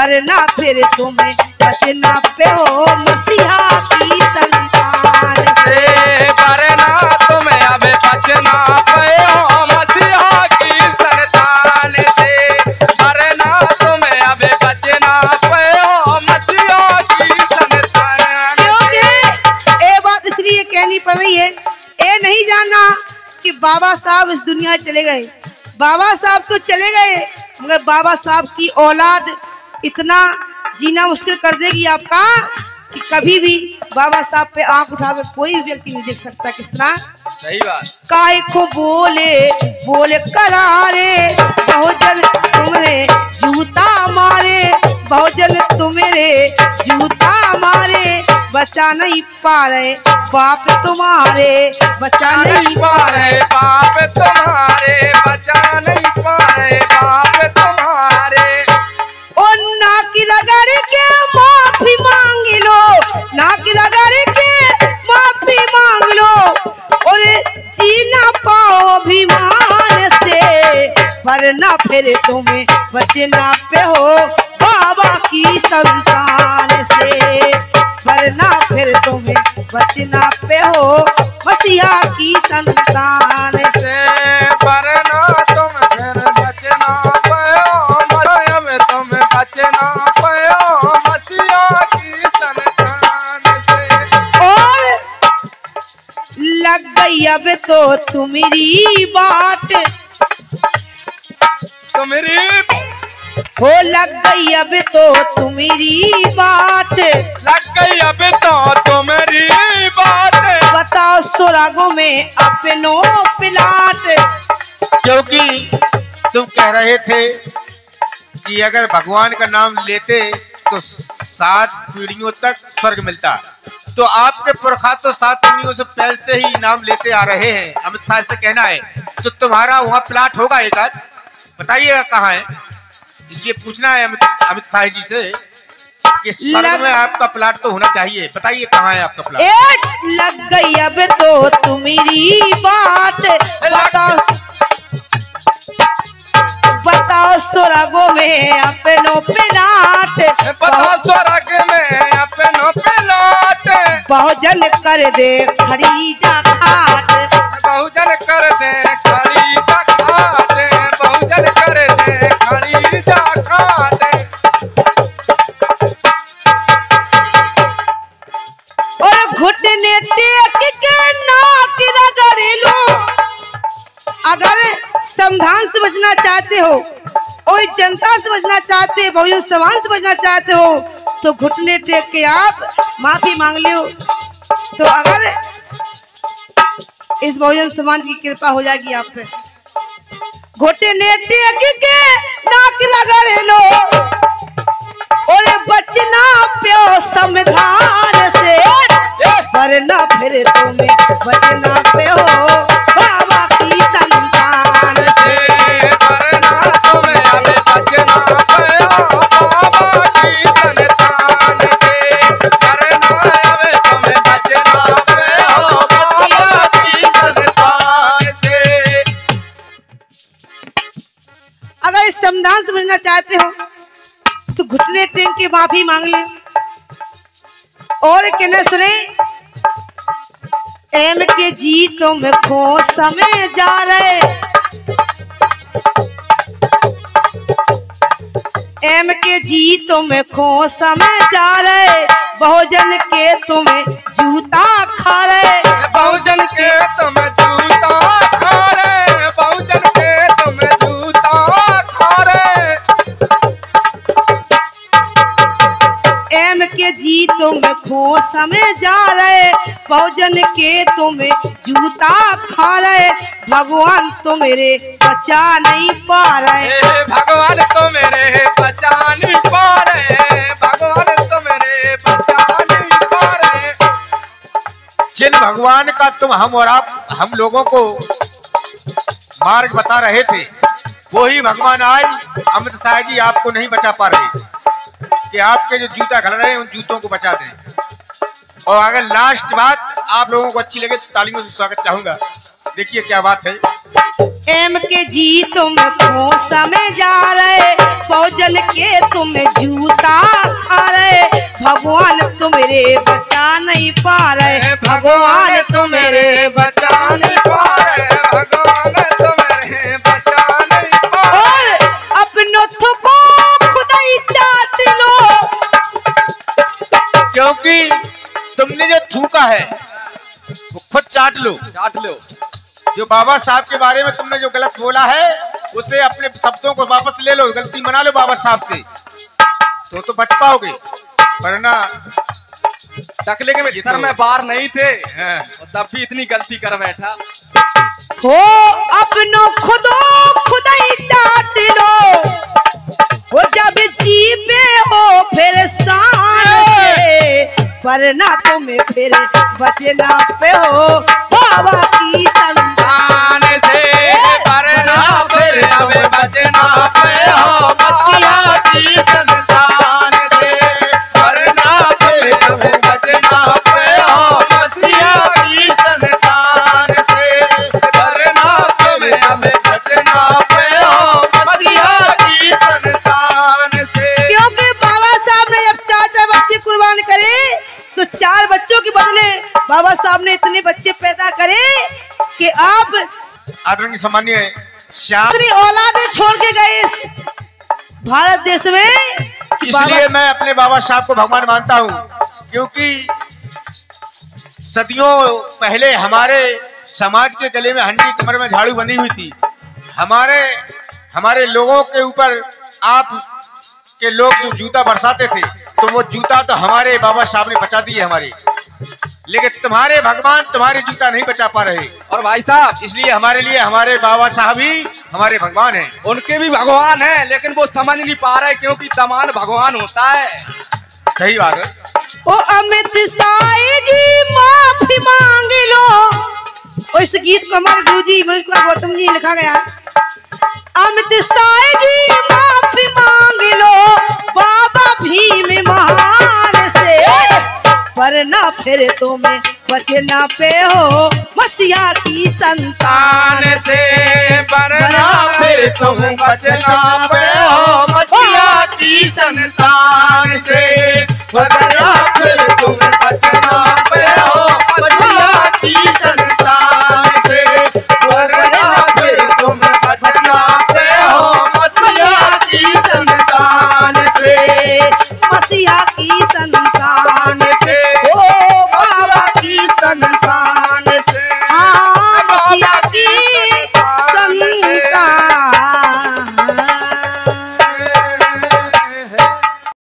वरना फिर तुम्हें बचना पे हो मसीहा की संतान से। वरना तुम्हें अब बचना पे हो मसीहा की संतान से। वरना तुम्हें अब बचना पे हो मसीहा की संतान से। क्योंकि ये बात इसलिए कहनी पड़ रही है, ये नहीं जानना कि बाबा साहब इस दुनिया चले गए। बाबा साहब तो चले गए, मगर बाबा साहब की औलाद इतना जीना मुश्किल कर देगी आपका कि कभी भी बाबा साहब पे आंख उठाकर कोई व्यक्ति नहीं देख सकता। किस तरह? सही बात। काहे को बोले बोले करारे, बहुजन तुम्हारे जूता मारे, बहुजन तुम्हारे जूता मारे, बचा नहीं पा रहे बाप तुम्हारे, बचा नहीं पा रहे बाप तुम्हारे, बचा नहीं पा रहे बाप तुम्हारे। और नाक रगड़ के माफी मांग लो, नाक रगड़ के माफी मांग लो, और जीना पाओ अभिमान से, वरना फिर तुम्हें बचना पे हो बाबा की संतान से। वरना फिर तुम्हें बचना पे हो मसीहा की संतान से। वरना तुम फिर बचना पे हो, तुम्हें बचना पे हो मसीहा की संतान से। और लग गई अब तो तुम्हारी बात, तुम्हारी हो लग गई अब तो तुम्हारी बात, लग गई अब तो तुम्हारी बात। बताओ सुरागों में अपनों पिलाट। क्योंकि तुम कह रहे थे कि अगर भगवान का नाम लेते तो 7 पीढ़ियों तक स्वर्ग मिलता, तो आपके पुरखा तो 7 पीढ़ियों से पहले से ही नाम लेते आ रहे हैं। अमित शाह से कहना है तो तुम्हारा वहाँ प्लाट होगा एक आध, बताइएगा कहाँ है? ये पूछना है अमित शाह जी से कि स्वर्ग में आपका प्लाट तो होना चाहिए, बताइए कहाँ है आपका प्लाट? लग गई अब तो तुम्हारी बात, बताओ सुरागों में अपनों पिलाट, बताओ स्वर्ग में अपनों पिलाट। बहुजन कर दे खड़ी जा खाट, बहुजन कर दे खड़ी जा खाट, बहुजन कर दे खड़ी जा खाट। और घुटने टेक के नाक रगड़ लो। अगर संविधान से बचना चाहते हो और जनता से बचना चाहते हो, बहुजन समाज से बचना चाहते हो, तो घुटने टेक के आप माफी मांग लो। तो अगर इस बहुजन समाज की कृपा हो जाएगी आप पे। घुटने टेक के नाक रगड़ लो और बचना पे संविधान से, वरना फिर तुम्हें बचना पे हो बाबा की संतान से। वरना तुम्हें अब बचना पे हो बाबा की संतान से। वरना अब तुम्हें बचना पे हो बाबा की संतान से। अगर इस संविधान से बचना चाहते हो तो घुटने टेक के माफी मांग ले। और कहना सुने, एम के जी तुम खो समय जा रहे, एम के जी तुम खो समय जा रहे, बहुजन के तुम्हें जूता खा रहे, बहुजन के तुम जूता खा रहे, बहुजन के तुम जूता खा रहे। एम के जी तुम खो समय जा रहे, बहुजन के तुम्हें जूता खा रहे, भगवान तो मेरे बचा नहीं पा रहे, भगवान तो मेरे बचा नहीं पा रहे, भगवान तो मेरे बचा नहीं पा रहे। जिन भगवान का तुम हम और आप हम लोगों को मार्ग बता रहे थे, वही भगवान आज अमित शाह जी आपको नहीं बचा पा रहे कि आपके जो जूता खा रहे हैं उन जूतों को बचा दें। और अगर लास्ट बात आप लोगों को अच्छी लगे तो तालियों से स्वागत चाहूंगा। देखिए क्या बात है। एम के जी तुम खोस में जा रहे, फौजल के तुम जूता खा रहे, भगवान तुम्हारे बचा नहीं पा रहे, भगवान तुम्हारे बचा नहीं पा रहे, भगवान तुम्हारे बचा नहीं पा रहे। और अपनों को खुदा ही चाट लो, क्योंकि तुमने जो थूका है वो खुद चाट लो। जो बाबा साहब के बारे में तुमने जो गलत बोला है उसे अपने शब्दों को वापस ले लो, गलती मना लो बाबा साहब से, तो बच पाओगे, वरना टकले के सर में बार नहीं थे तब भी इतनी गलती कर बैठा। हो अपनों खुदा ही चाट लो, वो जब जी पे हो फिर शान से, वरना तुम्हें फिर बचना पे हो बाबा की संतान से, वरना फिर हमें बचना पे हो बाबा की संतान से, वरना फिर हमें बचना पे हो मसीहा की संतान से, वरना फिर हमें बचना पे हो मसीहा की संतान से। क्योंकि बाबा साहब ने जब 4 बच्चे कुर्बान करे तो 4 बच्चों के बदले बाबा साहब ने इतने बच्चे पैदा करे कि आप आदरणीय सम्मानीय अपनी औलादें छोड़ के गए इस भारत देश में। इसलिए मैं अपने बाबा साहब को भगवान मानता हूँ, क्योंकि सदियों पहले हमारे समाज के गले में हंडी, कमर में झाड़ू बंधी हुई थी। हमारे लोगों के ऊपर आप के लोग जो जूता बरसाते थे तो वो जूता तो हमारे बाबा साहब ने बचा दिए हमारे, लेकिन तुम्हारे भगवान तुम्हारे जूता नहीं बचा पा रहे। और भाई साहब इसलिए हमारे लिए हमारे बाबा साहब ही हमारे भगवान हैं। उनके भी भगवान हैं लेकिन वो समझ नहीं पा रहे क्योंकि तमाम भगवान होता है। सही बात है। ओ अमित साई जी माफी मांग लो, इस गीत को हमारे गुरुजी गौतम जी लिखा गया। अमित साई जी माफी मांग लो बाबा भीम महान से, वरना फिर तुम्हें बचना पे हो मसीहा की संतान से, वरना फिर तुम बचना पे हो मसीहा की संतान से, वरना